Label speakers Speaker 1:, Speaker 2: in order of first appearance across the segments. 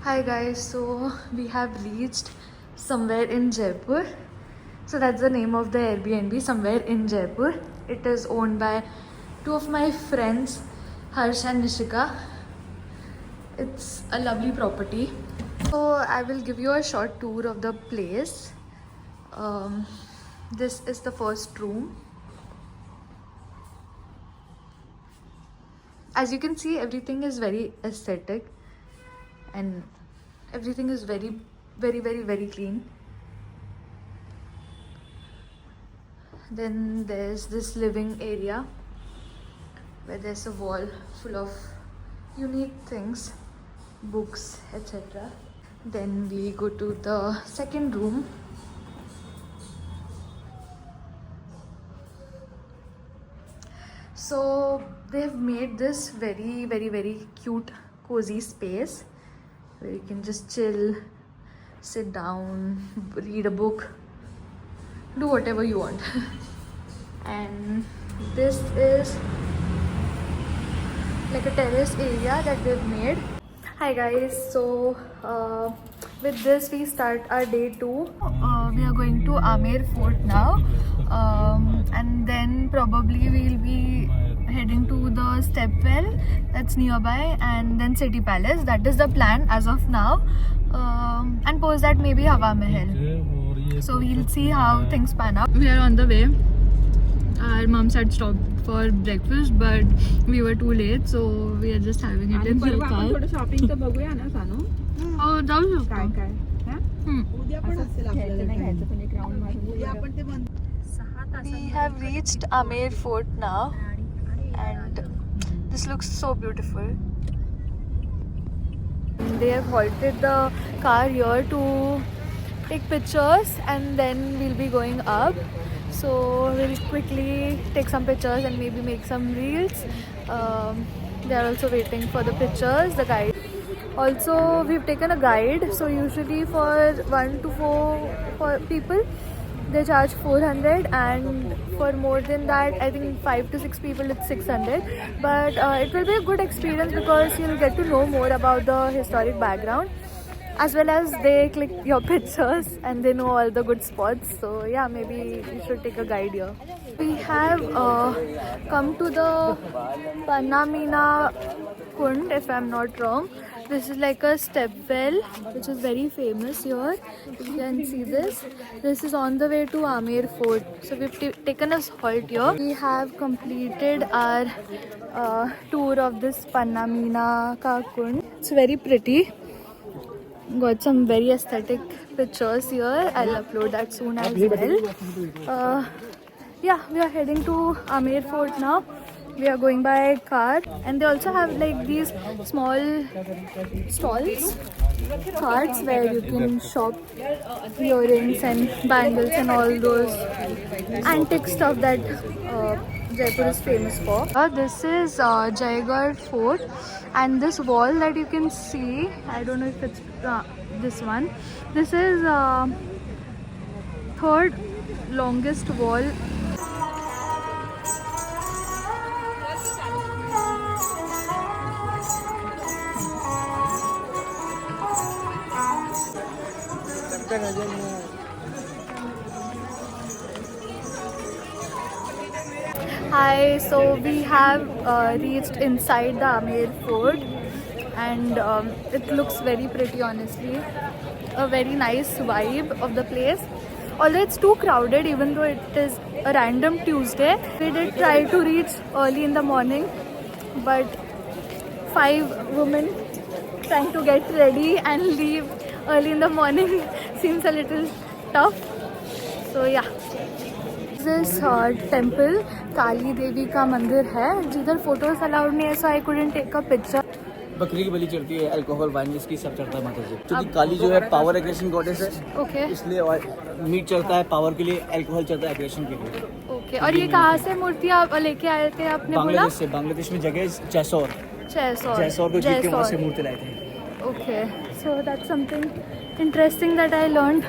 Speaker 1: Hi guys, so we have reached somewhere in Jaipur. So that's the name of the Airbnb, somewhere in Jaipur. It is owned by two of my friends, Harsh and Nishika. It's a lovely property. So I will give you a short tour of the place. This is the first room. As you can see, everything is very aesthetic and everything is very clean. Then there's this living area where there's a wall full of unique things, books, etc. Then we go to the second room. So they have made this very cute cozy space where you can just chill, sit down, read a book, do whatever you want. And this is like a terrace area that they've made. Hi guys, so with this we start our day 2. We are going to Amer Fort now, and then probably we'll be heading to the Stepwell that's nearby, and then City Palace. That is the plan as of now, and post that maybe Hawa Mahal. So we'll see how things pan out. We are on the way. Our moms had stopped for breakfast, but we were too late, so we are just having it in the car.
Speaker 2: थोडं shopping तर बघूया ना सानू.
Speaker 1: Oh, जाऊ शकतो.
Speaker 2: काय काय उद्या पण असेल आपल्याला घ्यायचं पण एक राऊंड मारून उद्या आपण ते बंद.
Speaker 1: We have reached Amer Fort now, and this looks so beautiful. They have halted the car here to take pictures, and then we'll be going up. So we'll quickly take some pictures and maybe make some reels. They are also waiting for the pictures, the guide. Also, we've taken a guide. So usually for 1 to 4 people, they charge 400, and for more than that, I think 5 to 6 people, it's 600. But it will be a good experience because you'll get to know more about the historic background, as well as they click your pictures and they know all the good spots. So yeah, maybe you should take a guide here. We have come to the Panamina Kund, if I'm not wrong. This is like a step well which is very famous here. You can see this. This is on the way to Amer Fort. So we've taken a halt here. We have completed our tour of this Panamina Ka Kund. It's very pretty. Got some very aesthetic pictures here. I'll upload that soon as well. Yeah, we are heading to Amer Fort now. We are going by car, and they also have like these small stalls, carts where you can shop earrings and bangles and all those antique stuff that Jaipur is famous for. This is Jaigarh Fort, and this wall that you can see, I don't know if it's this one. This is third longest wall. Hi, so we have reached inside the Amer Fort, and it looks very pretty, honestly. A very nice vibe of the place. Although it's too crowded, even though it is a random Tuesday. We did try to reach early in the morning, but 5 women trying to get ready and leave early in the morning seems a little tough. So yeah. This temple काली देवी का मंदिर है जिधर photos allowed नहीं है, so I couldn't take a picture.
Speaker 3: बकरी की बलि चढ़ती है, अल्कोहल वाइन विस्की सब चढ़ता है माता जी, क्योंकि काली जो है पावर एग्रेशन गॉडेस है.
Speaker 1: ओके,
Speaker 3: इसलिए मीट चढ़ता है पावर के लिए, अल्कोहल चढ़ता है एग्रेशन के लिए.
Speaker 1: ओके, और ये कहाँ से मूर्ति आप लेके आए थे आपने बोला?
Speaker 3: बांग्लादेश से. बांग्लादेश में जगह है जैसौर को जीत के वहाँ से मूर्ति लाए थे.
Speaker 1: Okay, so that's something interesting that I learned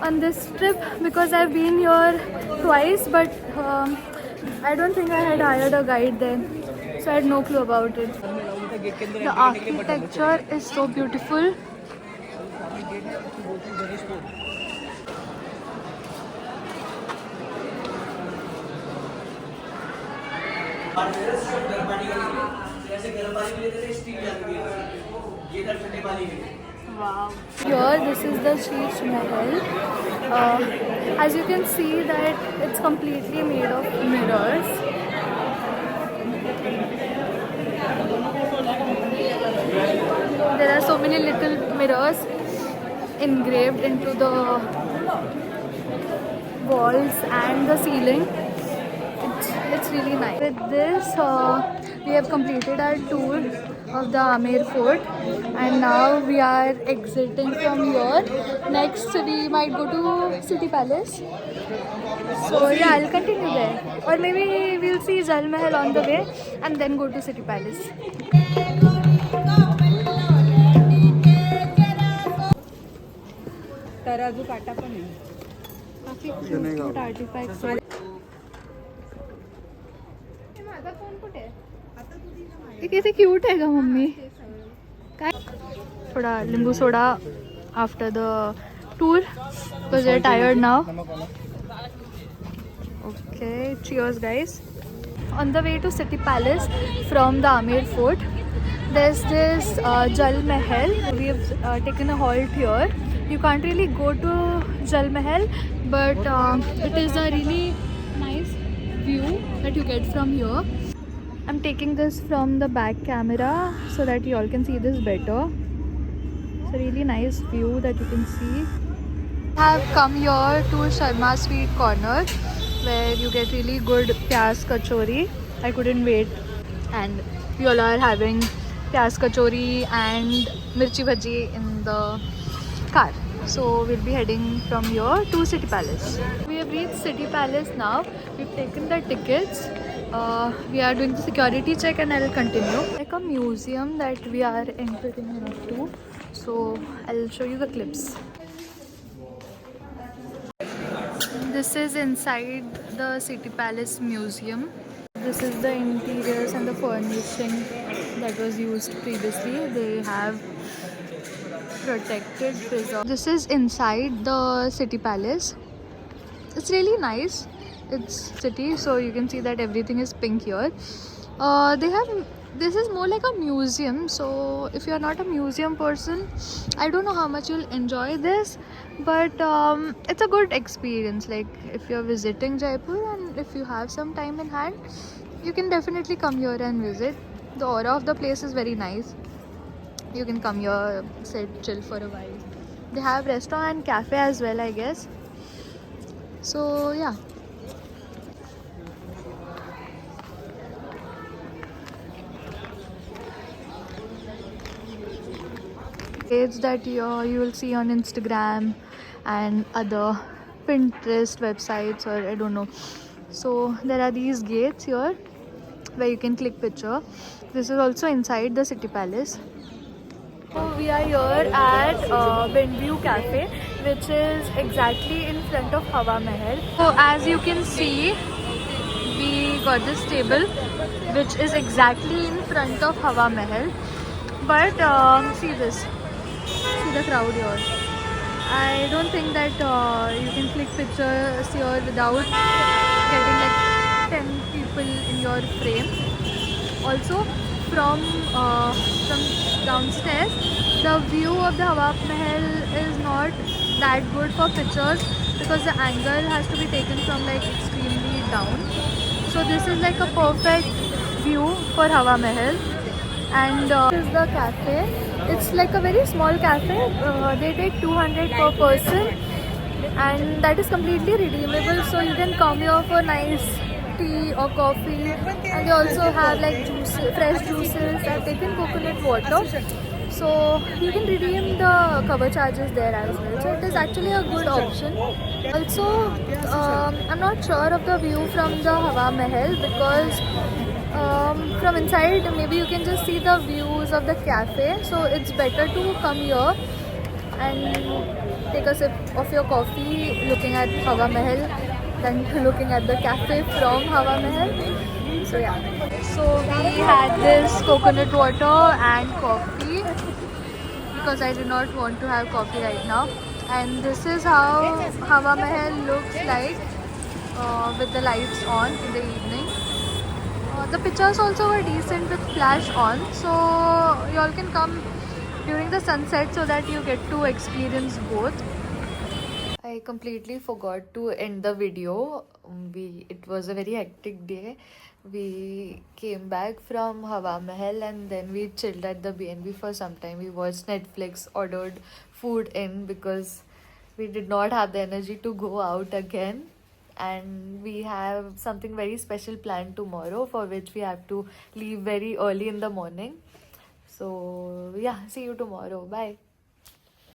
Speaker 1: on this trip, because I've been here twice, but I don't think I had hired a guide then, so I had no clue about it. The architecture is so beautiful.
Speaker 3: Gate है उसको बोलते हैं Ganesh coat. गर्म पानी का लिए जैसे गर्म पानी के लिए स्टीम जाती है, ये इधर ठंडे पानी के लिए।
Speaker 1: Wow. Here, this is the Sheesh Mahal. As you can see that it's completely made of mirrors. There are so many little mirrors engraved into the walls and the ceiling. It's really nice. With this, we have completed our tour of the Amer Fort, and now we are exiting from here. Next, we might go to City Palace. So yeah, I'll continue there, or maybe we'll see Jal Mahal on the way, and then go to City Palace.
Speaker 2: तराजू काटा पण आहे.
Speaker 1: काफी cute artifacts. ये कैसे cute है mummy काय थोड़ा लिंबू soda after the tour because we are tired now okay cheers guys on the way to City Palace from the Amer Fort there's this Jal Mahal we have taken a halt here you can't really go to Jal Mahal but it is a really nice view that you get from here. I'm taking this from the back camera so that you all can see this better. It's a really nice view that you can see. I have come here to Sharma Sweet Corner where you get really good pyaz kachori. I couldn't wait and we all are having pyaz kachori and mirchi bhaji in the car. So we'll be heading from here to City Palace. We have reached City Palace now. We've taken the tickets. We are doing the security check and I'll continue. Like a museum that we are entering into. So I'll show you the clips. This is inside the City Palace Museum. This is the interiors and the furnishing that was used previously. They have protected, preserved. This is inside the City Palace. It's really nice. It's city, so you can see that everything is pink here. This is more like a museum, so if you're not a museum person, I don't know how much you'll enjoy this, but it's a good experience. Like if you're visiting Jaipur and if you have some time in hand, you can definitely come here and visit. The aura of the place is very nice. You can come here, sit, chill for a while. They have restaurant and cafe as well, I guess. So yeah. Page that you will see on Instagram and other Pinterest websites or I don't know. So there are these gates here where you can click picture. This is also inside the City Palace. So we are here at Benview Cafe, which is exactly in front of Hawa Mahal. So as you can see, we got this table, which is exactly in front of Hawa Mahal. But see this. See the crowd here. I don't think that you can click pictures here without getting like 10 people in your frame. Also from downstairs, the view of the Hawa Mahal is not that good for pictures because the angle has to be taken from like extremely down. So this is like a perfect view for Hawa Mahal. And this is the cafe. It's like a very small cafe. They take 200 per person and that is completely redeemable, so you can come here for nice tea or coffee. And they also have like fresh juices. I've taken coconut water, so you can redeem the cover charges there as well. So it is actually a good option. Also I'm not sure of the view from the Hawa Mahal because from inside maybe you can just see the views of the cafe, so it's better to come here and take a sip of your coffee looking at Hawa Mahal than looking at the cafe from Hawa Mahal. So yeah, so we had this coconut water and coffee because I did not want to have coffee right now. And this is how Hawa Mahal looks like with the lights on in the evening. The pictures also were decent with flash on, so you all can come during the sunset so that you get to experience both. I completely forgot to end the video. It was a very hectic day. We came back from Hawa Mahal and then we chilled at the B&B for some time. We watched Netflix, ordered food in because we did not have the energy to go out again. And we have something very special planned tomorrow for which we have to leave very early in the morning. So yeah, see you tomorrow. Bye.